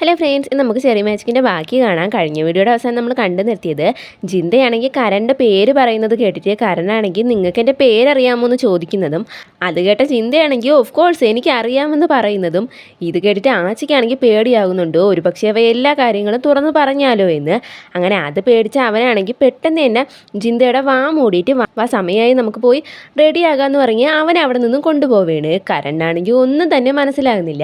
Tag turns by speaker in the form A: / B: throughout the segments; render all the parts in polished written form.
A: Hello friends, ഇന്ന് നമുക്ക് ചെറിയ മാജിക്കിൻ്റെ ബാക്കി കാണാം. കഴിഞ്ഞ വീഡിയോയുടെ അവസാനം നമ്മൾ കണ്ടു നിർത്തിയത് ജിന്തയാണെങ്കിൽ കരൻ്റെ പേര് പറയുന്നത് കേട്ടിട്ട് കരനാണെങ്കിൽ നിങ്ങൾക്ക് എൻ്റെ പേരറിയാമോ എന്ന് ചോദിക്കുന്നതും, അത് കേട്ട ചിന്തയാണെങ്കിൽ ഓഫ് കോഴ്സ് എനിക്ക് അറിയാമെന്ന് പറയുന്നതും, ഇത് കേട്ടിട്ട് ആച്ചിക്കാണെങ്കിൽ പേടിയാകുന്നുണ്ട്. ഒരു പക്ഷേ അവ എല്ലാ കാര്യങ്ങളും തുറന്നു പറഞ്ഞാലോ എന്ന്. അങ്ങനെ അത് പേടിച്ച അവനാണെങ്കിൽ പെട്ടെന്ന് തന്നെ ജിന്തയുടെ വാ മൂടിയിട്ട് വാ സമയമായി നമുക്ക് പോയി റെഡിയാകാമെന്ന് പറഞ്ഞ് അവൻ അവിടെ നിന്നും കൊണ്ടുപോവുകയാണ്. കരനാണെങ്കിൽ ഒന്നും തന്നെ മനസ്സിലാകുന്നില്ല.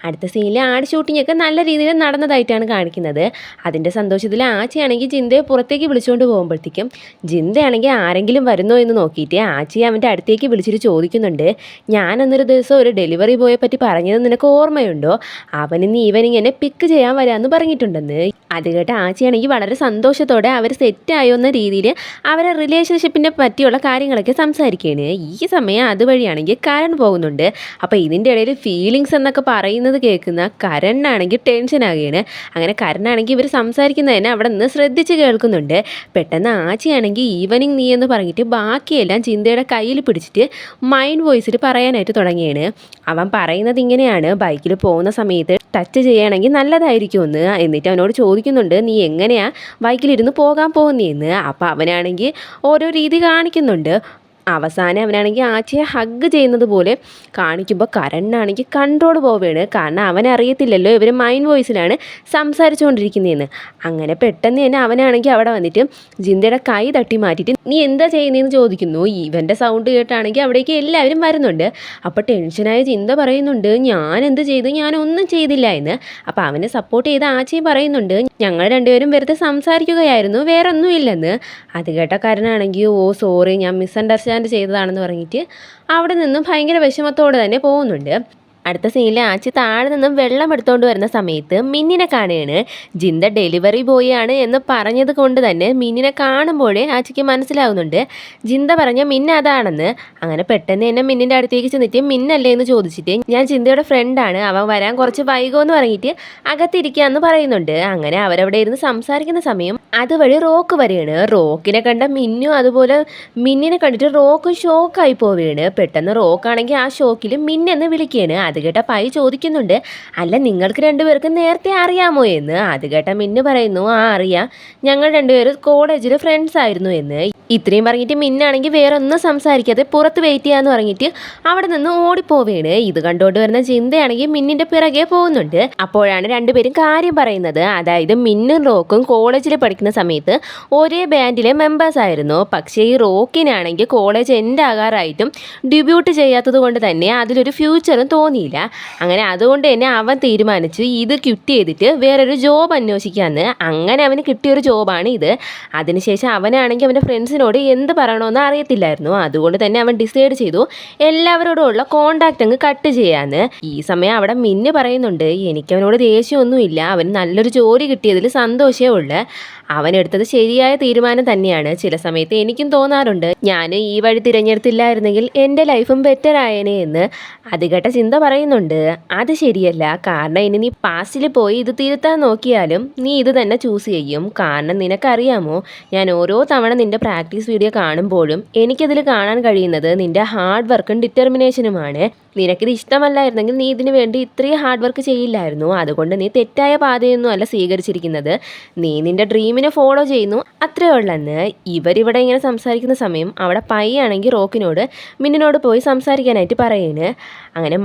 A: അടുത്ത സീനിൽ ആട് ഷൂട്ടിങ്ങൊക്കെ നല്ല രീതിയിൽ നടന്നതായിട്ടാണ് കാണിക്കുന്നത്. അതിൻ്റെ സന്തോഷത്തിൽ ആച്ചിയാണെങ്കിൽ ജിന്തയെ പുറത്തേക്ക് വിളിച്ചുകൊണ്ട് പോകുമ്പോഴത്തേക്കും ജിന്തയാണെങ്കിൽ ആരെങ്കിലും വരുന്നോ എന്ന് നോക്കിയിട്ട് ആച്ചി അവൻ്റെ അടുത്തേക്ക് വിളിച്ചിട്ട് ചോദിക്കുന്നുണ്ട്, ഞാൻ അന്നൊരു ദിവസം ഒരു ഡെലിവറി ബോയെ പറ്റി പറഞ്ഞത് നിനക്ക് ഓർമ്മയുണ്ടോ? അവനിന്ന് ഈവനിങ് എന്നെ പിക്ക് ചെയ്യാൻ വരാമെന്ന് പറഞ്ഞിട്ടുണ്ടെന്ന്. അത് കേട്ട് ആച്ചിയാണെങ്കിൽ വളരെ സന്തോഷത്തോടെ അവർ സെറ്റായോ എന്ന രീതിയിൽ അവരെ റിലേഷൻഷിപ്പിനെ പറ്റിയുള്ള കാര്യങ്ങളൊക്കെ സംസാരിക്കുകയാണ്. ഈ സമയം അതുവഴിയാണെങ്കിൽ കരൺ പോകുന്നുണ്ട്. അപ്പോൾ ഇതിൻ്റെ ഇടയിൽ ഫീലിങ്സ് എന്നൊക്കെ പറയുന്നത് കേൾക്കുന്ന കരണിനാണെങ്കിൽ ടെൻഷനാകുകയാണ്. അങ്ങനെ കരനാണെങ്കിൽ ഇവർ സംസാരിക്കുന്നതിനെ അവിടെ നിന്ന് ശ്രദ്ധിച്ച് കേൾക്കുന്നുണ്ട്. പെട്ടെന്ന് ആച്ചിയാണെങ്കിൽ ഈവനിങ് നീ എന്ന് പറഞ്ഞിട്ട് ബാക്കിയെല്ലാം ചിന്തയുടെ കയ്യിൽ പിടിച്ചിട്ട് മൈൻഡ് വോയിസിൽ പറയാനായിട്ട് തുടങ്ങിയാണ്. അവൻ പറയുന്നത് ഇങ്ങനെയാണ്, ബൈക്കിൽ പോകുന്ന സമയത്ത് ടച്ച് ചെയ്യുകയാണെങ്കിൽ നല്ലതായിരിക്കുമെന്ന്. എന്നിട്ട് അവനോട് ചോദിക്കുന്നുണ്ട്, നീ എങ്ങനെയാ ബൈക്കിലിരുന്ന് പോകാൻ പോകുന്നതെന്ന്. അപ്പോൾ അവനാണെങ്കിൽ ഓരോ രീതി കാണിക്കുന്നുണ്ട്. അവസാനം അവനാണെങ്കിൽ ആച്ചിയെ ഹഗ് ചെയ്യുന്നത് പോലെ കാണിക്കുമ്പോൾ കരണിനാണെങ്കിൽ കൺട്രോൾ പോവുകയാണ്. കാരണം അവനറിയത്തില്ലല്ലോ ഇവർ മൈൻഡ് വോയിസിലാണ് സംസാരിച്ചുകൊണ്ടിരിക്കുന്നതെന്ന്. അങ്ങനെ പെട്ടെന്ന് തന്നെ അവനാണെങ്കിൽ അവിടെ വന്നിട്ട് ജിന്തയുടെ കൈ തട്ടി മാറ്റിയിട്ട് നീ എന്താ ചെയ്യുന്നതെന്ന് ചോദിക്കുന്നു. ഇവൻ്റെ സൗണ്ട് കേട്ടാണെങ്കിൽ അവിടേക്ക് എല്ലാവരും വരുന്നുണ്ട്. അപ്പോൾ ടെൻഷനായ ചിന്ത പറയുന്നുണ്ട്, ഞാൻ എന്ത് ചെയ്തു, ഞാനൊന്നും ചെയ്തില്ല എന്ന്. അപ്പോൾ അവനെ സപ്പോർട്ട് ചെയ്ത് ആച്ചിയും പറയുന്നുണ്ട്, ഞങ്ങൾ രണ്ടുപേരും വെറുതെ സംസാരിക്കുകയായിരുന്നു, വേറെ ഒന്നുമില്ലെന്ന്. അത് കേട്ട കരനാണെങ്കിൽ ഓ സോറി, ഞാൻ മിസ്അണ്ടർസ്റ്റാൻഡ് ചെയ്തതാണെന്ന് പറഞ്ഞിട്ട് അവിടെ നിന്നും ഭയങ്കര വിഷമത്തോടെ തന്നെ പോകുന്നുണ്ട്. അടുത്ത സീനിൽ ആച്ചി താഴെ നിന്നും വെള്ളം എടുത്തുകൊണ്ട് വരുന്ന സമയത്ത് മിന്നിനെ കാണുകയാണ്. ജിന്ത ഡെലിവറി ബോയ് ആണ് എന്ന് പറഞ്ഞത് കൊണ്ട് തന്നെ മിന്നിനെ കാണുമ്പോഴേ ആച്ചിക്ക് മനസ്സിലാവുന്നുണ്ട് ജിന്ത പറഞ്ഞ മിന്ന അതാണെന്ന്. അങ്ങനെ പെട്ടെന്ന് തന്നെ മിന്നിൻ്റെ അടുത്തേക്ക് ചെന്നിട്ട് മിന്നല്ലേ എന്ന് ചോദിച്ചിട്ട് ഞാൻ ജിന്തയുടെ ഫ്രണ്ടാണ്, അവൻ വരാൻ കുറച്ച് വൈകുമെന്ന് പറഞ്ഞിട്ട് അകത്തിരിക്കാമെന്ന് പറയുന്നുണ്ട്. അങ്ങനെ അവരവിടെ ഇരുന്ന് സംസാരിക്കുന്ന സമയം അതുവഴി റോക്ക് വരികയാണ്. റോക്കിനെ കണ്ട മിന്നും അതുപോലെ മിന്നിനെ കണ്ടിട്ട് റോക്കും ഷോക്കായി പോവുകയാണ്. പെട്ടെന്ന് റോക്കാണെങ്കിൽ ആ ഷോക്കിൽ മിന്നെന്ന് വിളിക്കുകയാണ്. അത് കേട്ട പൈ ചോദിക്കുന്നുണ്ട്, അല്ല നിങ്ങൾക്ക് രണ്ടുപേർക്ക് നേരത്തെ അറിയാമോ എന്ന്. അത് കേട്ട മിന്ന് പറയുന്നു, ആ അറിയാം, ഞങ്ങൾ രണ്ടുപേരും കോളേജിൽ ഫ്രണ്ട്സ് ആയിരുന്നു എന്ന്. ഇത്രയും പറഞ്ഞിട്ട് മിന്നാണെങ്കിൽ വേറെ ഒന്നും സംസാരിക്കാതെ പുറത്ത് വെയിറ്റ് ചെയ്യാന്ന് പറഞ്ഞിട്ട് അവിടെ നിന്ന് ഓടിപ്പോവുകയാണ്. ഇത് കണ്ടുകൊണ്ട് വരുന്ന ചിന്തയാണെങ്കിൽ മിന്നിൻ്റെ പിറകെ പോകുന്നുണ്ട്. അപ്പോഴാണ് രണ്ടുപേരും കാര്യം പറയുന്നത്. അതായത് മിന്നും റോക്കും കോളേജിൽ പഠിക്കുന്ന സമയത്ത് ഒരേ ബാൻഡിലെ മെമ്പേഴ്സ് ആയിരുന്നു. പക്ഷേ ഈ റോക്കിനാണെങ്കിൽ കോളേജ് എൻഡ് ആകാറായിട്ടും ഡെബ്യൂട്ട് ചെയ്യാത്തത് കൊണ്ട് തന്നെ അതിലൊരു ഫ്യൂച്ചറും തോന്നിയില്ല. അങ്ങനെ അതുകൊണ്ട് തന്നെ അവൻ തീരുമാനിച്ചു ഇത് ക്വിറ്റ് ചെയ്തിട്ട് വേറൊരു ജോബ് അന്വേഷിക്കാമെന്ന്. അങ്ങനെ അവന് കിട്ടിയൊരു ജോബാണ് ഇത്. അതിനുശേഷം അവനാണെങ്കിൽ അവൻ്റെ ഫ്രണ്ട്സിനോട് എന്ത് പറയണമെന്ന് അറിയത്തില്ലായിരുന്നു. അതുകൊണ്ട് തന്നെ അവൻ ഡിസൈഡ് ചെയ്തു എല്ലാവരോടുമുള്ള കോണ്ടാക്റ്റ് അങ്ങ് കട്ട് ചെയ്യാന്ന്. ഈ സമയം അവിടെ മിന്ന് പറയുന്നുണ്ട്, എനിക്കവനോട് ദേഷ്യമൊന്നുമില്ല, അവന് നല്ലൊരു ജോലി കിട്ടിയതിൽ സന്തോഷമേ ഉള്ളൂ. അവനെടുത്തത് ശരിയായ തീരുമാനം തന്നെയാണ്. ചില സമയത്ത് എനിക്കും തോന്നാറുണ്ട് ഞാൻ ഈ വഴി തിരഞ്ഞെടുത്തില്ലായിരുന്നെങ്കിൽ എൻ്റെ ലൈഫും ബെറ്റർ ആയേനെ എന്ന്. അത് കേട്ട ചിന്ത പറയുന്നുണ്ട്, അത് ശരിയല്ല, കാരണം ഇനി നീ പാസ്റ്റിൽ പോയി ഇത് തിരുത്താൻ നോക്കിയാലും നീ ഇത് തന്നെ ചൂസ് ചെയ്യും. കാരണം നിനക്കറിയാമോ, ഞാൻ ഓരോ തവണ നിൻ്റെ പ്രാക്ടീസ് വീഡിയോ കാണുമ്പോഴും എനിക്കതിൽ കാണാൻ കഴിയുന്നത് നിൻ്റെ ഹാർഡ് വർക്കും ഡിറ്റർമിനേഷനുമാണ്. നിനക്കിത് ഇഷ്ടമല്ലായിരുന്നെങ്കിൽ നീ ഇതിനു വേണ്ടി ഇത്രയും ഹാർഡ് വർക്ക് ചെയ്യില്ലായിരുന്നു. അതുകൊണ്ട് നീ തെറ്റായ പാതയൊന്നും അല്ല സ്വീകരിച്ചിരിക്കുന്നത്, നീ നിൻ്റെ ഡ്രീമിനെ ഫോളോ ചെയ്യുന്നു, അത്രേ ഉള്ളെന്ന്. ഇവരിവിടെ ഇങ്ങനെ സംസാരിക്കുന്ന സമയം അവിടെ പയ്യാണെങ്കിൽ റോക്കിനോട് മിന്നിനോട് പോയി സംസാരിക്കാനായിട്ട് പറയുന്നു. അങ്ങനെ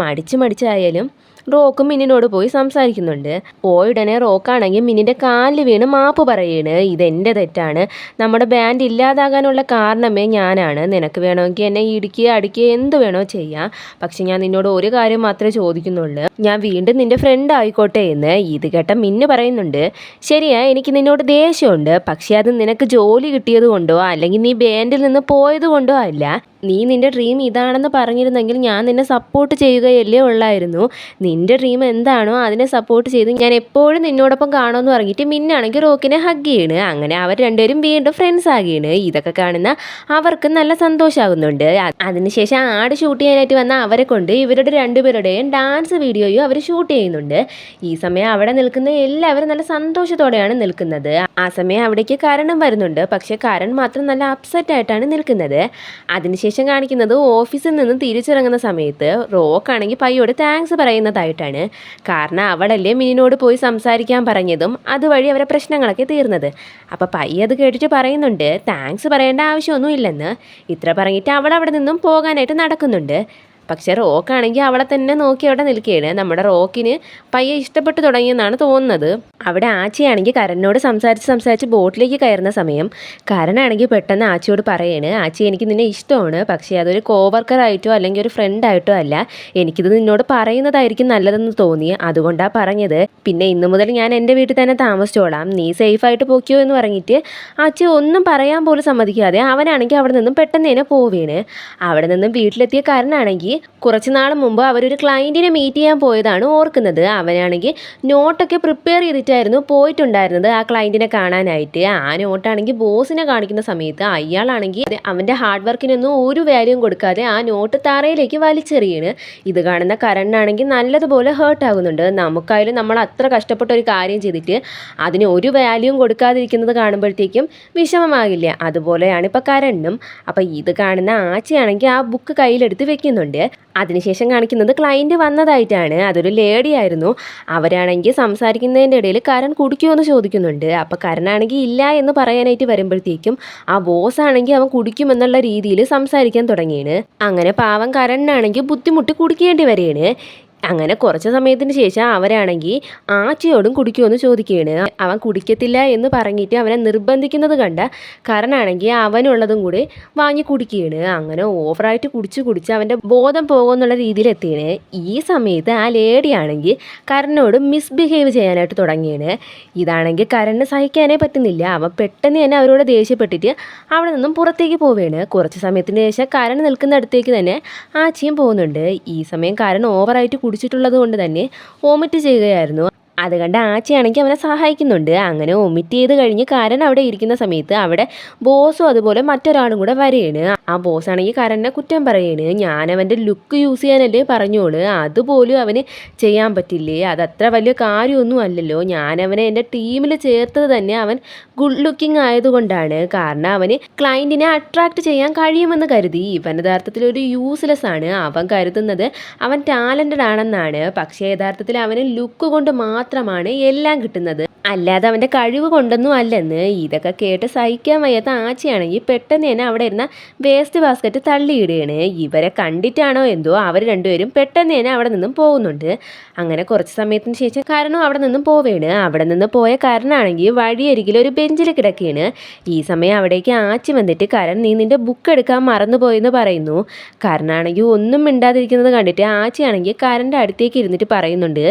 A: മടിച്ചായാലും റോക്കും മിന്നിനോട് പോയി സംസാരിക്കുന്നുണ്ട്. പോയിടനെ റോക്കാണെങ്കിൽ മിന്നിൻ്റെ കാലിൽ വീണ് മാപ്പ് പറയാണ്, ഇതെൻ്റെ തെറ്റാണ്, നമ്മുടെ ബാൻഡ് ഇല്ലാതാകാനുള്ള കാരണമേ ഞാനാണ്, നിനക്ക് വേണമെങ്കിൽ എന്നെ ഇടിക്കുക അടിക്കുക എന്ത് വേണോ ചെയ്യാം, പക്ഷെ ഞാൻ നിന്നോട് ഒരു കാര്യം മാത്രമേ ചോദിക്കുന്നുള്ളൂ, ഞാൻ വീണ്ടും നിൻ്റെ ഫ്രണ്ട് ആയിക്കോട്ടെ എന്ന്. ഇത് കേട്ട മിന്ന് പറയുന്നുണ്ട്, ശരിയാ എനിക്ക് നിന്നോട് ദേഷ്യമുണ്ട്, പക്ഷെ അത് നിനക്ക് ജോലി കിട്ടിയത് കൊണ്ടോ അല്ലെങ്കിൽ നീ ബാൻഡിൽ നിന്ന് പോയത് കൊണ്ടോ അല്ല. നീ നിൻ്റെ ഡ്രീം ഇതാണെന്ന് പറഞ്ഞിരുന്നെങ്കിൽ ഞാൻ നിന്നെ സപ്പോർട്ട് ചെയ്യുകയല്ലേ ഉള്ളായിരുന്നു. നിൻ്റെ ഡ്രീം എന്താണോ അതിനെ സപ്പോർട്ട് ചെയ്ത് ഞാൻ എപ്പോഴും നിന്നോടൊപ്പം കാണുമെന്ന് പറഞ്ഞിട്ട് മിന്നാണെങ്കിൽ റോക്കിനെ ഹഗ് ചെയ്യണ്. അങ്ങനെ അവർ രണ്ടുപേരും വീണ്ടും ഫ്രണ്ട്സ് ആകുകയാണ്. ഇതൊക്കെ കാണുന്ന അവർക്ക് നല്ല സന്തോഷമാകുന്നുണ്ട്. അതിനുശേഷം ആട് ഷൂട്ട് ചെയ്യാനായിട്ട് വന്ന അവരെ കൊണ്ട് ഇവരുടെ രണ്ടുപേരുടെയും ഡാൻസ് വീഡിയോയും അവർ ഷൂട്ട് ചെയ്യുന്നുണ്ട്. ഈ സമയം അവിടെ നിൽക്കുന്ന എല്ലാവരും നല്ല സന്തോഷത്തോടെയാണ് നിൽക്കുന്നത്. ആ സമയം അവിടേക്ക് കരണം വരുന്നുണ്ട്. പക്ഷെ കരൺ മാത്രം നല്ല അപ്സെറ്റ് ആയിട്ടാണ് നിൽക്കുന്നത്. അതിനുശേഷം അതിനുശേഷം കാണിക്കുന്നത് ഓഫീസിൽ നിന്ന് തിരിച്ചിറങ്ങുന്ന സമയത്ത് റോക്കാണെങ്കിൽ പയ്യോട് താങ്ക്സ് പറയുന്നതായിട്ടാണ്. കാരണം അവളല്ലേ മിനിനോട് പോയി സംസാരിക്കാൻ പറഞ്ഞതും അതുവഴി അവരെ പ്രശ്നങ്ങളൊക്കെ തീർന്നത്. അപ്പോൾ പയ്യ അത് കേട്ടിട്ട് പറയുന്നുണ്ട് താങ്ക്സ് പറയേണ്ട ആവശ്യമൊന്നും ഇല്ലെന്ന്. ഇത്ര പറഞ്ഞിട്ട് അവൾ അവിടെ നിന്നും പോകാനായിട്ട് നടക്കുന്നുണ്ട്. പക്ഷേ റോക്കാണെങ്കിൽ അവളെ തന്നെ നോക്കി അവിടെ നിൽക്കുകയാണ്. നമ്മുടെ റോക്കിന് പയ്യെ ഇഷ്ടപ്പെട്ടു തുടങ്ങിയെന്നാണ് തോന്നുന്നത്. അവിടെ ആച്ചിയാണെങ്കിൽ കരണിനോട് സംസാരിച്ച് ബോട്ടിലേക്ക് കയറുന്ന സമയം കരനാണെങ്കിൽ പെട്ടെന്ന് ആച്ചിയോട് പറയാണ്, ആച്ചി എനിക്ക് നിന്നെ ഇഷ്ടമാണ്, പക്ഷേ അതൊരു കോവർക്കറായിട്ടോ അല്ലെങ്കിൽ ഒരു ഫ്രണ്ടായിട്ടോ അല്ല, എനിക്കിത് നിന്നോട് പറയുന്നതായിരിക്കും നല്ലതെന്ന് തോന്നി, അതുകൊണ്ടാണ് പറഞ്ഞത്. പിന്നെ ഇന്നു മുതൽ ഞാൻ എൻ്റെ വീട്ടിൽ തന്നെ താമസിച്ചോളാം, നീ സേഫായിട്ട് പോക്കിയോ എന്ന് പറഞ്ഞിട്ട് ആച്ചി ഒന്നും പറയാൻ പോലും സമ്മതിക്കാതെ അവനാണെങ്കിൽ അവിടെ നിന്നും പെട്ടെന്ന് തന്നെ പോവുകയാണ്. അവിടെ നിന്നും വീട്ടിലെത്തിയ കരനാണെങ്കിൽ കുറച്ച് നാൾ മുമ്പ് അവരൊരു ക്ലയൻറ്റിനെ മീറ്റ് ചെയ്യാൻ പോയതാണ് ഓർക്കുന്നത്. അവനാണെങ്കിൽ നോട്ടൊക്കെ പ്രിപ്പയർ ചെയ്തിട്ടായിരുന്നു പോയിട്ടുണ്ടായിരുന്നത് ആ ക്ലയൻറ്റിനെ കാണാനായിട്ട്. ആ നോട്ടാണെങ്കിൽ ബോസിനെ കാണിക്കുന്ന സമയത്ത് അയാളാണെങ്കിൽ അവൻ്റെ ഹാർഡ് വർക്കിനൊന്നും ഒരു വാല്യൂം കൊടുക്കാതെ ആ നോട്ട് തറയിലേക്ക് വലിച്ചെറിയാണ്. ഇത് കാണുന്ന കരണിനാണെങ്കിൽ നല്ലതുപോലെ ഹേർട്ട് ആകുന്നുണ്ട്. നമുക്കായാലും നമ്മൾ അത്ര കഷ്ടപ്പെട്ട ഒരു കാര്യം ചെയ്തിട്ട് അതിന് ഒരു വാല്യൂം കൊടുക്കാതിരിക്കുന്നത് കാണുമ്പോഴത്തേക്കും വിഷമമാകില്ല. അതുപോലെയാണ് ഇപ്പോൾ കരണിനും. അപ്പോൾ ഇത് കാണുന്ന ആച്ചയാണെങ്കിൽ ആ ബുക്ക് കയ്യിലെടുത്ത് വെക്കുന്നുണ്ട്. അതിനുശേഷം കാണിക്കുന്നത് ക്ലയൻറ്റ് വന്നതായിട്ടാണ്. അതൊരു ലേഡി ആയിരുന്നു. അവരാണെങ്കിൽ സംസാരിക്കുന്നതിൻ്റെ ഇടയിൽ കരൺ കുടിക്കുമെന്ന് ചോദിക്കുന്നുണ്ട്. അപ്പോൾ കരനാണെങ്കിൽ ഇല്ല എന്ന് പറയാനായിട്ട് വരുമ്പോഴത്തേക്കും ആ ബോസ് ആണെങ്കിൽ അവൻ കുടിക്കുമെന്നുള്ള രീതിയിൽ സംസാരിക്കാൻ തുടങ്ങിയാണ്. അങ്ങനെ പാവം കരണിനാണെങ്കിൽ ബുദ്ധിമുട്ടി കുടിക്കേണ്ടി വരികയാണ്. അങ്ങനെ കുറച്ച് സമയത്തിന് ശേഷം അവരാണെങ്കിൽ ആച്ചിയോടും കുടിക്കുമെന്ന് ചോദിക്കുകയാണ്. അവൻ കുടിക്കത്തില്ല എന്ന് പറഞ്ഞിട്ട് അവനെ നിർബന്ധിക്കുന്നത് കണ്ട കരനാണെങ്കിൽ അവനുള്ളതും കൂടി വാങ്ങി കുടിക്കുകയാണ്. അങ്ങനെ ഓവറായിട്ട് കുടിച്ച് അവൻ്റെ ബോധം പോകുമെന്നുള്ള രീതിയിൽ എത്തിയാണ്. ഈ സമയത്ത് ആ ലേഡി ആണെങ്കിൽ കരനോട് മിസ്ബിഹേവ് ചെയ്യാനായിട്ട് തുടങ്ങിയാണ്. ഇതാണെങ്കിൽ കരണിന് സഹിക്കാനേ പറ്റുന്നില്ല. അവൻ പെട്ടെന്ന് തന്നെ അവരോട് ദേഷ്യപ്പെട്ടിട്ട് അവിടെ നിന്നും പുറത്തേക്ക് പോവുകയാണ്. കുറച്ച് സമയത്തിന് ശേഷം കരൺ നിൽക്കുന്നിടത്തേക്ക് തന്നെ ആച്ചിയും പോകുന്നുണ്ട്. ഈ സമയം കരൺ ഓവറായിട്ട് കുടിച്ചിട്ടുള്ളത് കൊണ്ട് തന്നെ വോമിറ്റ് ചെയ്യുകയായിരുന്നു. അത് കണ്ട് ആച്ചയാണെങ്കിൽ അവനെ സഹായിക്കുന്നുണ്ട്. അങ്ങനെ വൊമിറ്റ് ചെയ്ത് കഴിഞ്ഞ് കരൺ അവിടെ ഇരിക്കുന്ന സമയത്ത് അവിടെ ബോസും അതുപോലെ മറ്റൊരാളും കൂടെ വരികയാണ്. ആ ബോസാണെങ്കിൽ കരണിനെ കുറ്റം പറയുകയാണ്. ഞാൻ അവൻ്റെ ലുക്ക് യൂസ് ചെയ്യാനല്ലേ പറഞ്ഞോളൂ, അതുപോലും അവന് ചെയ്യാൻ പറ്റില്ലേ, അതത്ര വലിയ കാര്യമൊന്നും അല്ലല്ലോ, ഞാൻ അവനെ എൻ്റെ ടീമിൽ ചേർത്തത് തന്നെ അവൻ ഗുഡ് ലുക്കിംഗ് ആയതുകൊണ്ടാണ്. കാരണം അവന് ക്ലയൻറ്റിനെ അട്രാക്റ്റ് ചെയ്യാൻ കഴിയുമെന്ന് കരുതി. ഇവൻ യഥാർത്ഥത്തിൽ ഒരു യൂസ്ലെസ് ആണ്. അവൻ കരുതുന്നത് അവൻ ടാലൻറ്റഡ് ആണെന്നാണ്. പക്ഷേ യഥാർത്ഥത്തിൽ അവന് ലുക്ക് കൊണ്ട് മാത്രമാണ് എല്ലാം കിട്ടുന്നത്, അല്ലാതെ അവൻ്റെ കഴിവ് കൊണ്ടൊന്നും അല്ലെന്ന്. ഇതൊക്കെ കേട്ട് സഹിക്കാൻ വയ്യാത്ത ആച്ചയാണെങ്കിൽ പെട്ടെന്ന് തന്നെ അവിടെ ഇരുന്ന വേസ്റ്റ് ബാസ്ക്കറ്റ് തള്ളിയിടുകയാണ്. ഇവരെ കണ്ടിട്ടാണോ എന്തോ അവർ രണ്ടുപേരും പെട്ടെന്ന് തന്നെ അവിടെ നിന്നും പോകുന്നുണ്ട്. അങ്ങനെ കുറച്ച് സമയത്തിന് ശേഷം കരനും അവിടെ നിന്നും പോവുകയാണ്. അവിടെ നിന്ന് പോയ കരനാണെങ്കിൽ വഴിയരികിൽ ഒരു ബെഞ്ചിൽ കിടക്കുകയാണ്. ഈ സമയം അവിടേക്ക് ആച്ചി വന്നിട്ട് കരൺ നീ നിൻ്റെ ബുക്ക് എടുക്കാൻ മറന്നുപോയെന്ന് പറയുന്നു. കരനാണെങ്കിൽ ഒന്നും മിണ്ടാതിരിക്കുന്നത് കണ്ടിട്ട് ആച്ചിയാണെങ്കിൽ കരൻ്റെ അടുത്തേക്ക് ഇരുന്നിട്ട് പറയുന്നുണ്ട്,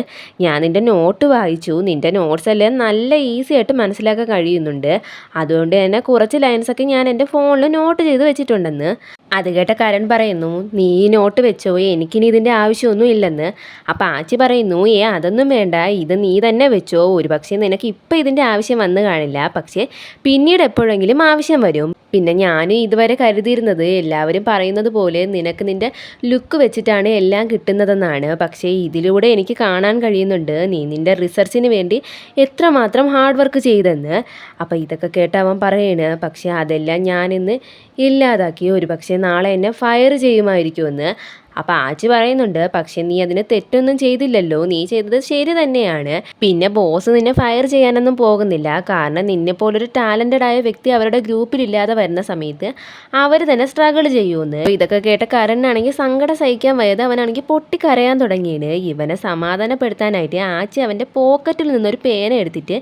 A: ഞാൻ നിൻ്റെ നോട്ട് വായിച്ചു, നിൻ്റെ നോട്ട്സ് എല്ലാം നല്ല ഈസി ആയിട്ട് മനസ്സിലാക്കാൻ കഴിയുന്നുണ്ട്, അതുകൊണ്ട് തന്നെ കുറച്ച് ലൈൻസൊക്കെ ഞാൻ എൻ്റെ ഫോണിൽ നോട്ട് ചെയ്ത് വെച്ചിട്ടുണ്ടെന്ന്. അത് കേട്ട കരൺ പറയുന്നു, നീ നോട്ട് വെച്ചോ, എനിക്കിനി ഇതിൻ്റെ ആവശ്യമൊന്നും ഇല്ലെന്ന്. അപ്പം ആച്ചി പറയുന്നു, അതൊന്നും വേണ്ട, ഇത് നീ തന്നെ വെച്ചോ, ഒരു പക്ഷേ നിനക്ക് ഇപ്പം ഇതിൻ്റെ ആവശ്യം വന്നു കാണില്ല, പക്ഷേ പിന്നീട് എപ്പോഴെങ്കിലും ആവശ്യം വരും. പിന്നെ ഞാനും ഇതുവരെ കരുതിയിരുന്നത് എല്ലാവരും പറയുന്നത് പോലെ നിനക്ക് നിൻ്റെ ലുക്ക് വെച്ചിട്ടാണ് എല്ലാം കിട്ടുന്നതെന്നാണ്. പക്ഷേ ഇതിലൂടെ എനിക്ക് കാണാൻ കഴിയുന്നുണ്ട് നീ നിൻ്റെ റിസർച്ചിന് വേണ്ടി എത്രമാത്രം ഹാർഡ് വർക്ക് ചെയ്തെന്ന്. അപ്പോൾ ഇതൊക്കെ കേട്ട് അവൻ പറയാണ്, പക്ഷേ അതെല്ലാം ഞാനിന്ന് ഇല്ലാതാക്കി, ഒരു പക്ഷേ നാളെ എന്നെ ഫയർ ചെയ്യുമായിരിക്കുമെന്ന്. അപ്പോൾ ആച്ചി പറയുന്നുണ്ട്, പക്ഷെ നീ അതിന് തെറ്റൊന്നും ചെയ്തില്ലല്ലോ, നീ ചെയ്തത് ശരി തന്നെയാണ്. പിന്നെ ബോസ് നിന്നെ ഫയർ ചെയ്യാനൊന്നും പോകുന്നില്ല, കാരണം നിന്നെപ്പോലൊരു ടാലൻറ്റഡ് ആയ വ്യക്തി അവരുടെ ഗ്രൂപ്പിലില്ലാതെ വരുന്ന സമയത്ത് അവർ തന്നെ സ്ട്രഗിൾ ചെയ്യുമെന്ന്. ഇതൊക്കെ കേട്ട കരനാണെങ്കിൽ സങ്കടം സഹിക്കാൻ വയ്യാതെ അവനാണെങ്കിൽ പൊട്ടിക്കരയാൻ തുടങ്ങിയാണ്. ഇവനെ സമാധാനപ്പെടുത്താനായിട്ട് ആച്ചി അവൻ്റെ പോക്കറ്റിൽ നിന്നൊരു പേന എടുത്തിട്ട്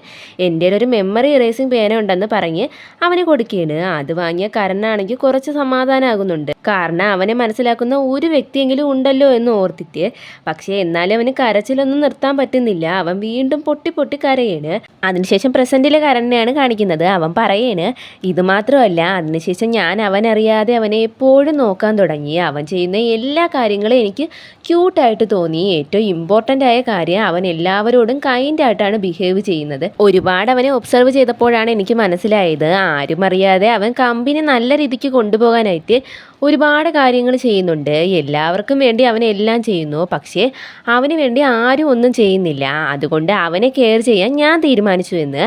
A: എൻ്റെ ഒരു മെമ്മറി ഇറേസിങ് പേന ഉണ്ടെന്ന് പറഞ്ഞ് അവന് കൊടുക്കുകയാണ്. അത് വാങ്ങിയ കരനാണെങ്കിൽ കുറച്ച് സമാധാനമാകുന്നുണ്ട്, കാരണം അവനെ മനസ്സിലാക്കുന്ന ഒരു വ്യക്തിയെങ്കിലും ഉണ്ടല്ലോ എന്ന് ഓർത്തിട്ട്. പക്ഷേ എന്നാലും അവന് കരച്ചിലൊന്നും നിർത്താൻ പറ്റുന്നില്ല. അവൻ വീണ്ടും പൊട്ടി കരയാണ്. അതിനുശേഷം പ്രസൻറ്റിലെ കരണിനെയാണ് കാണിക്കുന്നത്. അവൻ പറയാണ്, ഇത് മാത്രമല്ല, അതിനുശേഷം ഞാൻ അവനറിയാതെ അവനെ എപ്പോഴും നോക്കാൻ തുടങ്ങി. അവൻ ചെയ്യുന്ന എല്ലാ കാര്യങ്ങളും എനിക്ക് ക്യൂട്ടായിട്ട് തോന്നി. ഏറ്റവും ഇമ്പോർട്ടൻ്റ് ആയ കാര്യം, അവൻ എല്ലാവരോടും കൈൻഡായിട്ടാണ് ബിഹേവ് ചെയ്യുന്നത്. ഒരുപാട് അവനെ ഒബ്സർവ് ചെയ്തപ്പോഴാണ് എനിക്ക് മനസ്സിലായത്, ആരും അറിയാതെ അവൻ കമ്പനി നല്ല രീതിക്ക് കൊണ്ടുപോകാനായിട്ട് ഒരുപാട് കാര്യങ്ങൾ ചെയ്യുന്നുണ്ട്. എല്ലാവരും എല്ലാവർക്കും വേണ്ടി അവനെല്ലാം ചെയ്യുന്നു, പക്ഷേ അവന് വേണ്ടി ആരും ഒന്നും ചെയ്യുന്നില്ല. അതുകൊണ്ട് അവനെ കെയർ ചെയ്യാൻ ഞാൻ തീരുമാനിച്ചു എന്ന്.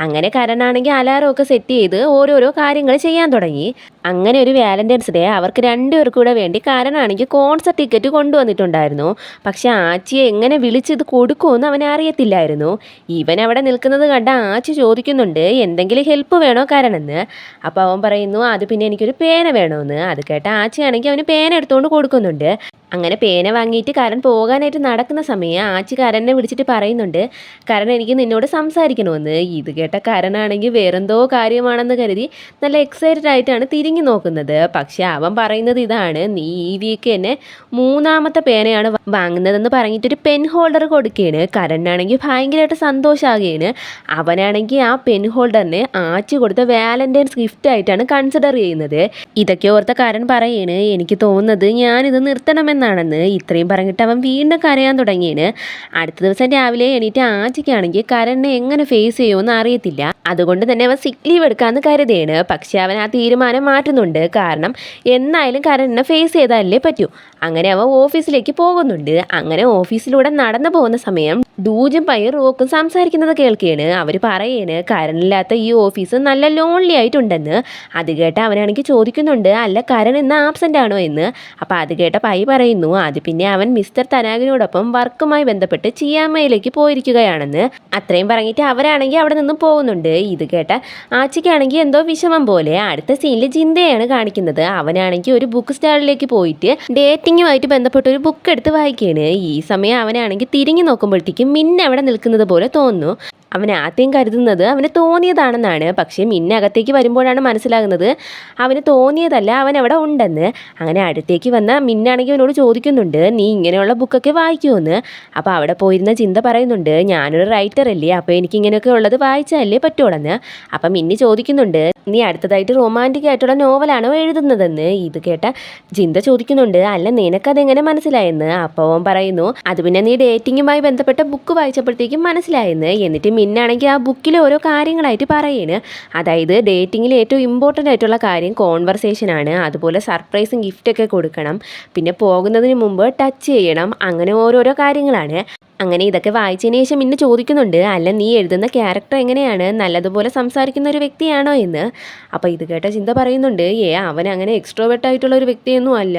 A: അങ്ങനെ കരണാണെങ്കിൽ അലാറമൊക്കെ സെറ്റ് ചെയ്ത് ഓരോരോ കാര്യങ്ങൾ ചെയ്യാൻ തുടങ്ങി. അങ്ങനെ ഒരു വാലന്റൈൻസ് ഡേ അവർക്ക് രണ്ടുപേർക്കും കൂടെ വേണ്ടി കരണാണെങ്കിൽ കോൺസർട്ട് ടിക്കറ്റ് കൊണ്ടുവന്നിട്ടുണ്ടായിരുന്നു. പക്ഷെ ആച്ചിയെ എങ്ങനെ വിളിച്ചിത് കൊടുക്കുമെന്ന് അവനെ അറിയത്തില്ലായിരുന്നു. ഇവൻ അവിടെ നിൽക്കുന്നത് കണ്ട ആച്ചി ചോദിക്കുന്നുണ്ട് എന്തെങ്കിലും ഹെൽപ്പ് വേണോ കരണെന്ന്. അപ്പോൾ അവൻ പറയുന്നു അത് പിന്നെ എനിക്കൊരു പേന വേണമെന്ന്. അത് കേട്ട ആച്ചിയാണെങ്കിൽ അവന് പേന എടുത്തുകൊണ്ട് കൊടുക്കുന്നുണ്ട്. അങ്ങനെ പേന വാങ്ങിയിട്ട് കരൺ പോകാനായിട്ട് നടക്കുന്ന സമയം ആച്ചി കരണിനെ വിളിച്ചിട്ട് പറയുന്നുണ്ട് കരൺ എനിക്ക് നിന്നോട് സംസാരിക്കണമെന്ന്. ഇത് കേട്ട കരണാണെങ്കിൽ വേറെന്തോ കാര്യമാണെന്ന് കരുതി നല്ല എക്സൈറ്റഡ് ആയിട്ടാണ് തിരിഞ്ഞു നോക്കുന്നത്. പക്ഷെ അവൻ പറയുന്നത് ഇതാണ്, നീ ഈ വീക്ക് തന്നെ 3ാമത്തെ പേനയാണ് വാങ്ങുന്നതെന്ന് പറഞ്ഞിട്ടൊരു പെൻ ഹോൾഡർ കൊടുക്കുകയാണ്. കരണിനാണെങ്കിൽ ഭയങ്കരമായിട്ട് സന്തോഷമാകുകയാണ്. അവനാണെങ്കിൽ ആ പെൻ ഹോൾഡറിനെ ആച്ചി കൊടുത്ത വാലന്റൈൻസ് ഗിഫ്റ്റ് ആയിട്ടാണ് കൺസിഡർ ചെയ്യുന്നത്. ഇതൊക്കെ ഓർത്ത കരൺ പറയാണ് എനിക്ക് തോന്നുന്നത് ഞാനിത് നിർത്തണമെന്നാണെന്ന്. ഇത്രയും പറഞ്ഞിട്ട് അവൻ വീണ്ടും കരയാൻ തുടങ്ങിയാണ്. അടുത്ത ദിവസം രാവിലെ എണീറ്റ് ആച്ചിക്കാണെങ്കിൽ കരണിനെ എങ്ങനെ ഫേസ് ചെയ്യുമെന്ന് അറിയത്തില്ല. അതുകൊണ്ട് തന്നെ അവൻ സിക്ക് ലീവ് എടുക്കാമെന്ന് കരുതിയാണ്. പക്ഷെ അവൻ ആ തീരുമാനം മാറ്റുന്നുണ്ട്. കാരണം എന്നായാലും കരണിനെ ഫേസ് ചെയ്താലേ പറ്റൂ. അങ്ങനെ അവൻ ഓഫീസിലേക്ക് പോകുന്നുണ്ട്. അങ്ങനെ ഓഫീസിലൂടെ നടന്നു പോകുന്ന സമയം ഡൂജും പയ്യും റോക്കും സംസാരിക്കുന്നത് കേൾക്കുകയാണ്. അവർ പറയാണ് കരണില്ലാത്ത ഈ ഓഫീസ് നല്ല ലോൺലി ആയിട്ടുണ്ടെന്ന്. അത് കേട്ട അവനാണെങ്കിൽ ചോദിക്കുന്നുണ്ട് അല്ല കരൺ ഇന്ന് ആബ്സെൻ്റ് ആണോ എന്ന്. അപ്പോൾ അത് കേട്ട പൈ പറയുന്നു അത് പിന്നെ അവൻ മിസ്റ്റർ തനാഗിനോടൊപ്പം വർക്കുമായി ബന്ധപ്പെട്ട് ചിയാമയിലേക്ക് പോയിരിക്കുകയാണെന്ന്. അത്രയും പറഞ്ഞിട്ട് അവരാണെങ്കിൽ അവിടെ നിന്നും പോകുന്നുണ്ട്. ഇത് കേട്ട ആച്ചിക്കാണെങ്കിൽ എന്തോ വിഷമം പോലെ. അടുത്ത സീനിൽ ജിന്തയാണ് കാണിക്കുന്നത്. അവനാണെങ്കിൽ ഒരു ബുക്ക് സ്റ്റാളിലേക്ക് പോയിട്ട് ഡേറ്റിങ്ങുമായിട്ട് ബന്ധപ്പെട്ട ഒരു ബുക്ക് എടുത്ത് വായിക്കുകയാണ്. ഈ സമയം അവനാണെങ്കിൽ തിരിഞ്ഞു നോക്കുമ്പോഴത്തേക്കും മിന്ന അവിടെ നിൽക്കുന്നത് പോലെ തോന്നുന്നു. അവൻ ആദ്യം കരുതുന്നത് അവന് തോന്നിയതാണെന്നാണ്. പക്ഷേ മിന്നകത്തേക്ക് വരുമ്പോഴാണ് മനസ്സിലാകുന്നത് അവന് തോന്നിയതല്ല, അവൻ അവിടെ ഉണ്ടെന്ന്. അങ്ങനെ അടുത്തേക്ക് വന്ന മിന്നാണെങ്കിൽ അവനോട് ചോദിക്കുന്നുണ്ട് നീ ഇങ്ങനെയുള്ള ബുക്കൊക്കെ വായിക്കുമെന്ന്. അപ്പോൾ അവിടെ പോയിരുന്ന ചിന്ത പറയുന്നുണ്ട് ഞാനൊരു റൈറ്റർ അല്ലേ, അപ്പോൾ എനിക്ക് ഇങ്ങനെയൊക്കെ ഉള്ളത് വായിച്ചാലേ പറ്റുള്ളൂ. അപ്പം മിന്നി ചോദിക്കുന്നുണ്ട് നീ അടുത്തതായിട്ട് റൊമാൻറ്റിക് ആയിട്ടുള്ള നോവലാണോ എഴുതുന്നതെന്ന്. ഇത് കേട്ട ചിന്ത ചോദിക്കുന്നുണ്ട് അല്ല നിനക്കതെങ്ങനെ മനസ്സിലായെന്ന്. അപ്പോൾ അവൻ പറയുന്നു അത് പിന്നെ നീ ഡേറ്റിങ്ങുമായി ബന്ധപ്പെട്ട ബുക്ക് വായിച്ചപ്പോഴത്തേക്കും മനസ്സിലായെന്ന്. എന്നിട്ട് മിന്നാണെങ്കിൽ ആ ബുക്കിൽ ഓരോ കാര്യങ്ങളായിട്ട് പറയുകയാണ്. അതായത് ഡേറ്റിങ്ങിൽ ഏറ്റവും ഇമ്പോർട്ടൻ്റ് ആയിട്ടുള്ള കാര്യം കോൺവെർസേഷനാണ്. അതുപോലെ സർപ്രൈസും ഗിഫ്റ്റൊക്കെ കൊടുക്കണം, പിന്നെ പോകുന്നതിന് മുമ്പ് ടച്ച് ചെയ്യണം, അങ്ങനെ ഓരോരോ കാര്യങ്ങളാണ്. അങ്ങനെ ഇതൊക്കെ വായിച്ചതിന് ശേഷം മിന്നു ചോദിക്കുന്നുണ്ട് അല്ല നീ എഴുതുന്ന ക്യാരക്ടർ എങ്ങനെയാണ്, നല്ലതുപോലെ സംസാരിക്കുന്ന ഒരു വ്യക്തിയാണോ എന്ന്. അപ്പോൾ ഇത് കേട്ട ചിന്ത പറയുന്നുണ്ട് അവൻ അങ്ങനെ എക്സ്ട്രോവേർട്ട് ആയിട്ടുള്ള ഒരു വ്യക്തിയൊന്നും അല്ല,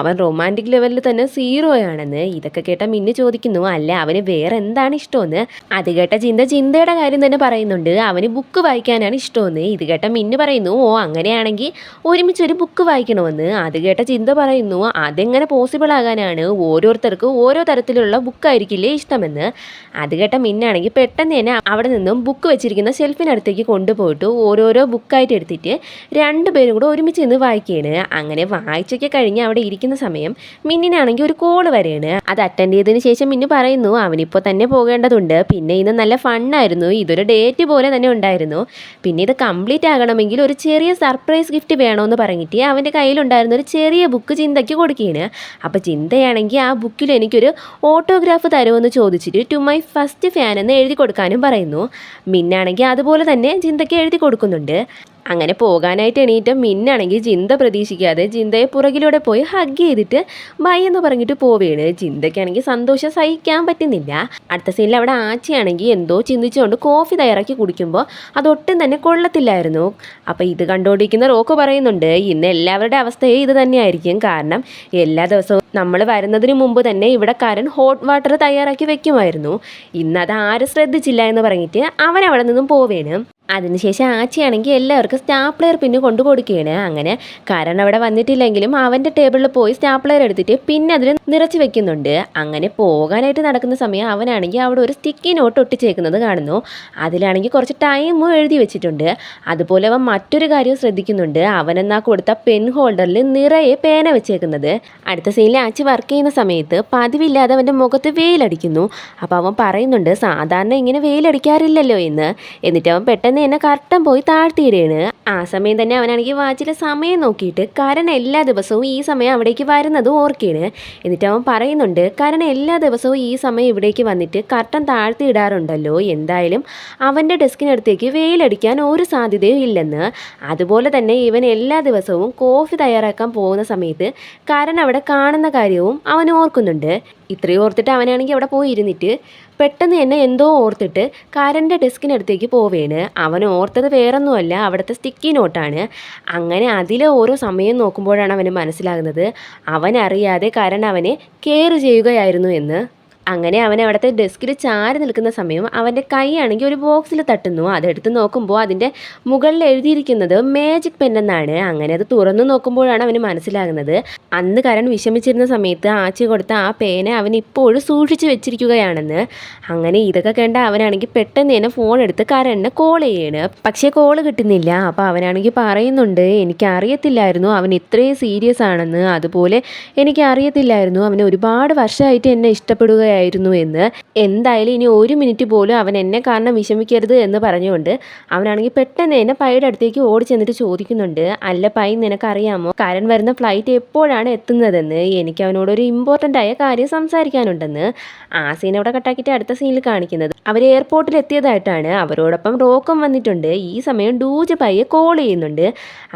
A: അവൻ റൊമാൻറ്റിക് ലെവലിൽ തന്നെ സീറോയാണെന്ന്. ഇതൊക്കെ കേട്ട മിന്നു ചോദിക്കുന്നു അല്ല അവന് വേറെ എന്താണ് ഇഷ്ടമെന്ന്. അത് കേട്ട ചിന്തയുടെ കാര്യം തന്നെ പറയുന്നുണ്ട് അവന് ബുക്ക് വായിക്കാനാണ് ഇഷ്ടമെന്ന്. ഇത് കേട്ട മിന്നു പറയുന്നു അങ്ങനെയാണെങ്കിൽ ഒരുമിച്ചൊരു ബുക്ക് വായിക്കണമെന്ന്. അത് കേട്ട ചിന്ത പറയുന്നു അതെങ്ങനെ പോസിബിൾ ആകാനാണ്, ഓരോരുത്തർക്കും ഓരോ തരത്തിലുള്ള ബുക്കായിരിക്കില്ലേ ഇഷ്ടമെന്ന്. അത് കേട്ട മിന്നാണെങ്കിൽ പെട്ടെന്ന് തന്നെ അവിടെ നിന്നും ബുക്ക് വെച്ചിരിക്കുന്ന ഷെൽഫിനടുത്തേക്ക് കൊണ്ടുപോയിട്ട് ഓരോരോ ബുക്കായിട്ട് എടുത്തിട്ട് രണ്ടുപേരും കൂടെ ഒരുമിച്ച് നിന്ന് വായിക്കുകയാണ്. അങ്ങനെ വായിച്ചൊക്കെ കഴിഞ്ഞ് അവിടെ ഇരിക്കുന്ന സമയം മിന്നിനാണെങ്കിൽ ഒരു കോള് വരെയാണ്. അത് അറ്റൻഡ് ചെയ്തതിന് ശേഷം മിന്നു പറയുന്നു അവനിപ്പോൾ തന്നെ പോകേണ്ടതുണ്ട്, പിന്നെ ഇന്ന് നല്ല ഫണ്ണായിരുന്നു, ഇതൊരു ഡേറ്റ് പോലെ തന്നെ ഉണ്ടായിരുന്നു, പിന്നെ ഇത് കംപ്ലീറ്റ് ആകണമെങ്കിൽ ഒരു ചെറിയ സർപ്രൈസ് ഗിഫ്റ്റ് വേണമെന്ന് പറഞ്ഞിട്ട് അവൻ്റെ കയ്യിലുണ്ടായിരുന്ന ഒരു ചെറിയ ബുക്ക് ചിന്തയ്ക്ക് കൊടുക്കുകയാണ്. അപ്പോൾ ചിന്തയാണെങ്കിൽ ആ ബുക്കിൽ എനിക്കൊരു ഓട്ടോഗ്രാഫ് തരുമെന്ന് ചോദിച്ചിട്ട് ടു മൈ ഫസ്റ്റ് ഫാൻ എന്ന് എഴുതി കൊടുക്കാനും പറയുന്നു. മിന്നാണെങ്കിൽ അതുപോലെ തന്നെ ചിന്തയ്ക്ക് എഴുതി കൊടുക്കുന്നുണ്ട്. അങ്ങനെ പോകാനായിട്ട് എണീറ്റ മിന്നാണെങ്കിൽ ചിന്ത പ്രതീക്ഷിക്കാതെ ചിന്തയെ പുറകിലൂടെ പോയി ഹഗ് ചെയ്തിട്ട് ബൈ എന്ന് പറഞ്ഞിട്ട് പോവുകയാണ്. ചിന്തയ്ക്കാണെങ്കിൽ സന്തോഷം സഹിക്കാൻ പറ്റുന്നില്ല. അടുത്ത സീനിൽ അവിടെ ആച്ചിയാണെങ്കിൽ എന്തോ ചിന്തിച്ചുകൊണ്ട് കോഫി തയ്യാറാക്കി കുടിക്കുമ്പോൾ അതൊട്ടും തന്നെ കൊള്ളത്തില്ലായിരുന്നു. അപ്പോൾ ഇത് കണ്ടുകൊണ്ടിരിക്കുന്ന റോക്ക് പറയുന്നുണ്ട് ഇന്ന് എല്ലാവരുടെ അവസ്ഥയും ഇത് തന്നെയായിരിക്കും, കാരണം എല്ലാ ദിവസവും നമ്മൾ വരുന്നതിന് മുമ്പ് തന്നെ ഇവിടെ കരൺ ഹോട്ട് വാട്ടർ തയ്യാറാക്കി വെക്കുമായിരുന്നു, ഇന്നത് ആരും ശ്രദ്ധിച്ചില്ല എന്ന് പറഞ്ഞിട്ട് അവൻ അവിടെ നിന്നും പോവുകയാണ്. അതിനുശേഷം ആച്ചിയാണെങ്കിൽ എല്ലാവർക്കും സ്റ്റാപ്ലെയർ പിന്ന് കൊണ്ടു കൊടുക്കുകയാണ്. അങ്ങനെ കരൺ അവിടെ വന്നിട്ടില്ലെങ്കിലും അവൻ്റെ ടേബിളിൽ പോയി സ്റ്റാപ്ലെയർ എടുത്തിട്ട് പിന്നെ അതിൽ നിറച്ച് വെക്കുന്നുണ്ട്. അങ്ങനെ പോകാനായിട്ട് നടക്കുന്ന സമയം അവനാണെങ്കിൽ അവിടെ ഒരു സ്റ്റിക്കി നോട്ട് ഒട്ടിച്ചേക്കുന്നത് കാണുന്നു. അതിലാണെങ്കിൽ കുറച്ച് ടൈമും എഴുതി വെച്ചിട്ടുണ്ട്. അതുപോലെ അവൻ മറ്റൊരു കാര്യം ശ്രദ്ധിക്കുന്നുണ്ട്, അവനെന്നാ കൊടുത്ത പെൻ ഹോൾഡറിൽ നിറയെ പേന വെച്ചേക്കുന്നത്. അടുത്ത സീനിൽ ആച്ചി വർക്ക് ചെയ്യുന്ന സമയത്ത് പതിവില്ലാതെ അവൻ്റെ മുഖത്ത് വെയിലടിക്കുന്നു. അപ്പോൾ അവൻ പറയുന്നുണ്ട് സാധാരണ ഇങ്ങനെ വെയിലടിക്കാറില്ലല്ലോ എന്ന്. എന്നിട്ട് അവൻ പെട്ടെന്ന് പെട്ടെന്ന് തന്നെ കർട്ടൻ പോയി താഴ്ത്തിയിടുകയാണ്. ആ സമയം തന്നെ അവനാണെങ്കിൽ വാച്ചിലെ സമയം നോക്കിയിട്ട് കരൺ എല്ലാ ദിവസവും ഈ സമയം അവിടേക്ക് വരുന്നത് ഓർക്കുകയാണ്. എന്നിട്ട് അവൻ പറയുന്നുണ്ട്, കരൺ എല്ലാ ദിവസവും ഈ സമയം ഇവിടേക്ക് വന്നിട്ട് കർട്ടൻ താഴ്ത്തി ഇടാറുണ്ടല്ലോ, എന്തായാലും അവൻ്റെ ഡെസ്കിനടുത്തേക്ക് വെയിലടിക്കാൻ ഒരു സാധ്യതയും ഇല്ലെന്ന്. അതുപോലെ തന്നെ ഇവൻ എല്ലാ ദിവസവും കോഫി തയ്യാറാക്കാൻ പോകുന്ന സമയത്ത് കരൺ അവിടെ കാണുന്ന കാര്യവും അവൻ ഓർക്കുന്നുണ്ട്. ഇത്രയും ഓർത്തിട്ട് അവനാണെങ്കിൽ അവിടെ പോയി ഇരുന്നിട്ട് പെട്ടെന്ന് തന്നെ എന്തോ ഓർത്തിട്ട് കരൻ്റെ ഡെസ്കിനടുത്തേക്ക് പോവുകയാണ്. അവൻ ഓർത്തത് വേറൊന്നുമല്ല, അവിടുത്തെ സ്റ്റിക്കി നോട്ടാണ്. അങ്ങനെ അതിലെ ഓരോ സമയം നോക്കുമ്പോഴാണ് അവന് മനസ്സിലാകുന്നത് അവനറിയാതെ കരൺ അവനെ കെയർ ചെയ്യുകയായിരുന്നു എന്ന്. അങ്ങനെ അവൻ അവിടുത്തെ ഡെസ്കിൽ ചാരി നിൽക്കുന്ന സമയം അവൻ്റെ കൈയാണെങ്കിൽ ഒരു ബോക്സിൽ തട്ടുന്നു. അതെടുത്ത് നോക്കുമ്പോൾ അതിൻ്റെ മുകളിൽ എഴുതിയിരിക്കുന്നത് മാജിക് പെൻ എന്നാണ്. അങ്ങനെ അത് തുറന്നു നോക്കുമ്പോഴാണ് അവന് മനസ്സിലാകുന്നത് അന്ന് കരൺ വിഷമിച്ചിരുന്ന സമയത്ത് ആച്ചി കൊടുത്ത ആ പേന അവൻ ഇപ്പോഴും സൂക്ഷിച്ചു വെച്ചിരിക്കുകയാണെന്ന്. അങ്ങനെ ഇതൊക്കെ കണ്ട അവനാണെങ്കിൽ പെട്ടെന്ന് തന്നെ ഫോൺ എടുത്ത് കരണിനെ കോൾ ചെയ്യാണ്. പക്ഷേ കോൾ കിട്ടുന്നില്ല. അപ്പോൾ അവനാണെങ്കിൽ പറയുന്നുണ്ട്, എനിക്കറിയത്തില്ലായിരുന്നു അവൻ ഇത്രയും സീരിയസ് ആണെന്ന്, അതുപോലെ എനിക്കറിയത്തില്ലായിരുന്നു അവന് ഒരുപാട് വർഷമായിട്ട് എന്നെ ഇഷ്ടപ്പെടുകയായിരുന്നു എന്ന്. എന്തായാലും ഇനി ഒരു മിനിറ്റ് പോലും അവൻ എന്നെ കാരണം വിഷമിക്കരുത് എന്ന് പറഞ്ഞുകൊണ്ട് അവനാണെങ്കിൽ പെട്ടെന്ന് തന്നെ പൈയുടെ അടുത്തേക്ക് ഓടി ചെന്നിട്ട് ചോദിക്കുന്നുണ്ട്, അല്ല പൈ, നിനക്കറിയാമോ കരൺ വരുന്ന ഫ്ലൈറ്റ് എപ്പോഴാണ് എത്തുന്നതെന്ന്? എനിക്ക് അവനോടൊരു ഇമ്പോർട്ടൻ്റ് ആയ കാര്യം സംസാരിക്കാനുണ്ടെന്ന്. ആ സീൻ അവിടെ കട്ടാക്കിയിട്ട് അടുത്ത സീനിൽ കാണിക്കുന്നത് അവർ എയർപോർട്ടിൽ എത്തിയതായിട്ടാണ്. അവരോടൊപ്പം റോക്കം വന്നിട്ടുണ്ട്. ഈ സമയം ഡൂജ് പയ്യെ കോൾ ചെയ്യുന്നുണ്ട്.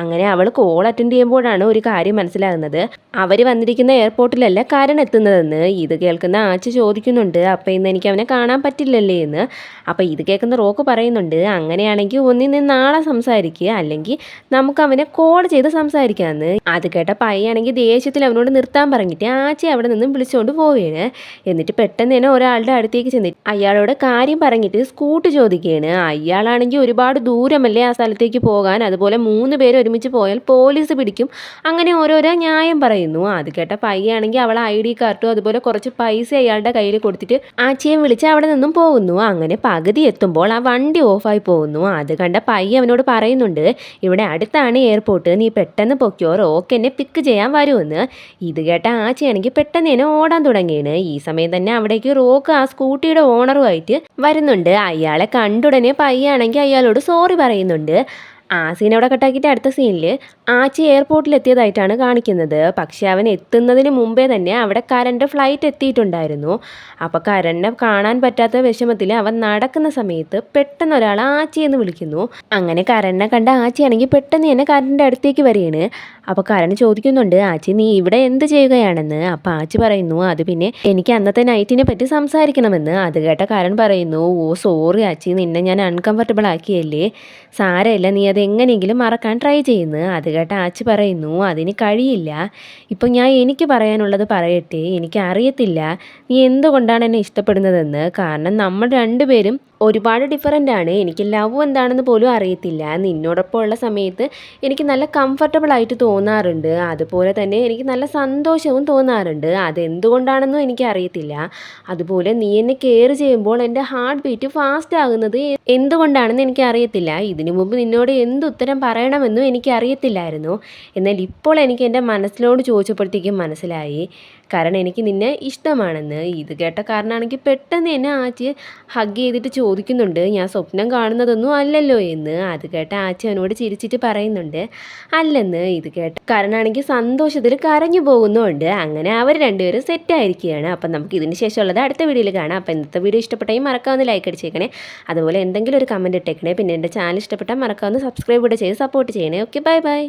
A: അങ്ങനെ അവൾ കോൾ അറ്റൻഡ് ചെയ്യുമ്പോഴാണ് ഒരു കാര്യം മനസ്സിലാകുന്നത്, അവർ വന്നിരിക്കുന്ന എയർപോർട്ടിലല്ല കരൺ എത്തുന്നതെന്ന്. ഇത് കേൾക്കുന്ന ആച്ചി ചോദിക്കുന്നുണ്ട്, അപ്പം ഇന്ന് എനിക്ക് അവനെ കാണാൻ പറ്റില്ലല്ലേ എന്ന്. അപ്പം ഇത് കേൾക്കുന്ന റോക്ക് പറയുന്നുണ്ട്, അങ്ങനെയാണെങ്കിൽ ഒന്നിൽ നാളെ സംസാരിക്കുക, അല്ലെങ്കിൽ നമുക്ക് അവനെ കോൾ ചെയ്ത് സംസാരിക്കാമെന്ന്. അത് കേട്ട പയ്യാണെങ്കിൽ ദേഷ്യത്തിൽ അവനോട് നിർത്താൻ പറഞ്ഞിട്ട് ആച്ചി അവിടെ നിന്നും വിളിച്ചുകൊണ്ട് പോവുകയാണ്. എന്നിട്ട് പെട്ടെന്ന് തന്നെ ഒരാളുടെ അടുത്തേക്ക് ചെന്നിട്ട് അയാളോട് കാര്യം പറഞ്ഞിട്ട് സ്കൂട്ടി ചോദിക്കുകയാണ്. അയാളാണെങ്കിൽ ഒരുപാട് ദൂരമല്ലേ ആ സ്ഥലത്തേക്ക് പോകാൻ, അതുപോലെ 3 പേര് ഒരുമിച്ച് പോയാൽ പോലീസ് പിടിക്കും, അങ്ങനെ ഓരോരോ ന്യായം പറയുന്നു. അത് കേട്ട പയ്യാണെങ്കിൽ അവളെ ID കാർഡും അതുപോലെ കുറച്ച് പൈസ അയാളുടെ കയ്യിൽ കൊടുത്തിട്ട് ആച്ചിയെ വിളിച്ച് അവിടെ നിന്നും പോകുന്നു. അങ്ങനെ പകുതി എത്തുമ്പോൾ ആ വണ്ടി ഓഫായി പോകുന്നു. അത് കണ്ട പയ്യ അവനോട് പറയുന്നുണ്ട്, ഇവിടെ അടുത്താണ് എയർപോർട്ട്, നീ പെട്ടെന്ന് പൊക്കോ, റോക്ക് എന്നെ പിക്ക് ചെയ്യാൻ വരുമെന്ന്. ഇത് കേട്ട ആച്ചിയാണെങ്കിൽ പെട്ടെന്ന് തന്നെ ഓടാൻ തുടങ്ങിയാണ്. ഈ സമയം തന്നെ അവിടേക്ക് റോക്ക് ആ സ്കൂട്ടിയുടെ ഓണറുമായിട്ട് വരുന്നുണ്ട്. അയാളെ കണ്ടുടനെ പയ്യാണെങ്കിൽ അയാളോട് സോറി പറയുന്നുണ്ട്. ആ സീൻ അവിടെ കട്ടാക്കിയിട്ട് അടുത്ത സീനിൽ ആച്ചി എയർപോർട്ടിൽ എത്തിയതായിട്ടാണ് കാണിക്കുന്നത്. പക്ഷെ അവൻ എത്തുന്നതിന് മുമ്പേ തന്നെ അവിടെ കരൻ്റെ ഫ്ലൈറ്റ് എത്തിയിട്ടുണ്ടായിരുന്നു. അപ്പോൾ കരണിനെ കാണാൻ പറ്റാത്ത വിഷമത്തിൽ അവൻ നടക്കുന്ന സമയത്ത് പെട്ടെന്ന് ഒരാൾ ആച്ചി എന്ന് വിളിക്കുന്നു. അങ്ങനെ കരണിനെ കണ്ട ആച്ചിയാണെങ്കിൽ പെട്ടെന്ന് തന്നെ കരണിൻ്റെ അടുത്തേക്ക് വരികയാണ്. അപ്പോൾ കരൺ ചോദിക്കുന്നുണ്ട്, ആച്ചി നീ ഇവിടെ എന്ത് ചെയ്യുകയാണെന്ന്. അപ്പോൾ ആച്ചി പറയുന്നു, അത് പിന്നെ എനിക്ക് അന്നത്തെ നൈറ്റിനെ പറ്റി സംസാരിക്കണമെന്ന്. അത് കേട്ട കരൺ പറയുന്നു, ഓ സോറി ആച്ചി, നിന്നെ ഞാൻ അൺകംഫർട്ടബിൾ ആക്കിയല്ലേ, സാരമില്ല, നീ അത് എങ്ങനെയെങ്കിലും മറക്കാൻ ട്രൈ ചെയ്യുന്നു. അത് കേട്ട ആച്ചി പറയുന്നു, അതിന് കഴിയില്ല, ഇപ്പോൾ ഞാൻ എനിക്ക് പറയാനുള്ളത് പറയട്ടെ, എനിക്കറിയത്തില്ല നീ എന്തുകൊണ്ടാണ് എന്നെ ഇഷ്ടപ്പെടുന്നതെന്ന്. കാരണം നമ്മൾ രണ്ടുപേരും ഒരുപാട് ഡിഫറൻ്റ് ആണ്. എനിക്ക് ലവ് എന്താണെന്ന് പോലും അറിയത്തില്ല. നിന്നോടൊപ്പം ഉള്ള സമയത്ത് എനിക്ക് നല്ല കംഫർട്ടബിൾ ആയിട്ട് തോന്നാറുണ്ട്, അതുപോലെ തന്നെ എനിക്ക് നല്ല സന്തോഷവും തോന്നാറുണ്ട്. അതെന്തുകൊണ്ടാണെന്നും എനിക്ക് അറിയത്തില്ല. അതുപോലെ നീ എന്നെ കെയർ ചെയ്യുമ്പോൾ എൻ്റെ ഹാർട്ട് ബീറ്റ് ഫാസ്റ്റ് ആകുന്നത് എന്തുകൊണ്ടാണെന്ന് എനിക്ക് അറിയത്തില്ല. ഇതിനു മുമ്പ് നിന്നോട് എന്തുത്തരം പറയണമെന്നും എനിക്ക് അറിയത്തില്ലായിരുന്നു. എന്നാൽ ഇപ്പോൾ എനിക്ക് എൻ്റെ മനസ്സിനോട് ചോദിച്ചപ്പോഴത്തേക്കും മനസ്സിലായി, കാരണം എനിക്ക് നിന്നെ ഇഷ്ടമാണെന്ന്. ഇത് കേട്ട കാരണമാണെങ്കിൽ പെട്ടെന്ന് എന്നെ ആച്ചി ഹഗ് ചെയ്തിട്ട് ചോദിക്കുന്നുണ്ട്, ഞാൻ സ്വപ്നം കാണുന്നതൊന്നും അല്ലല്ലോ എന്ന്. അത് കേട്ട ആച്ചി അവനോട് ചിരിച്ചിട്ട് പറയുന്നുണ്ട്, അല്ലെന്ന്. ഇത് കേട്ട കാരണമാണെങ്കിൽ സന്തോഷത്തിൽ കരഞ്ഞു പോകുന്നുണ്ട്. അങ്ങനെ അവർ രണ്ടുപേരും സെറ്റായിരിക്കുകയാണ്. അപ്പം നമുക്ക് ഇതിന് ശേഷമുള്ളത് അടുത്ത വീഡിയോയിൽ കാണാം. അപ്പോൾ ഇന്നത്തെ വീഡിയോ ഇഷ്ടപ്പെട്ടാൽ മറക്കാവുന്ന ലൈക്ക് അടിച്ചേക്കണേ, അതുപോലെ എന്തെങ്കിലും ഒരു കമൻറ്റ് ഇട്ടേക്കണേ. പിന്നെ എൻ്റെ ചാനൽ ഇഷ്ടപ്പെട്ടാൽ മറക്കാവുന്ന സബ്സ്ക്രൈബ് കൂടെ ചെയ്ത് സപ്പോർട്ട് ചെയ്യണേ. Okay, bye bye.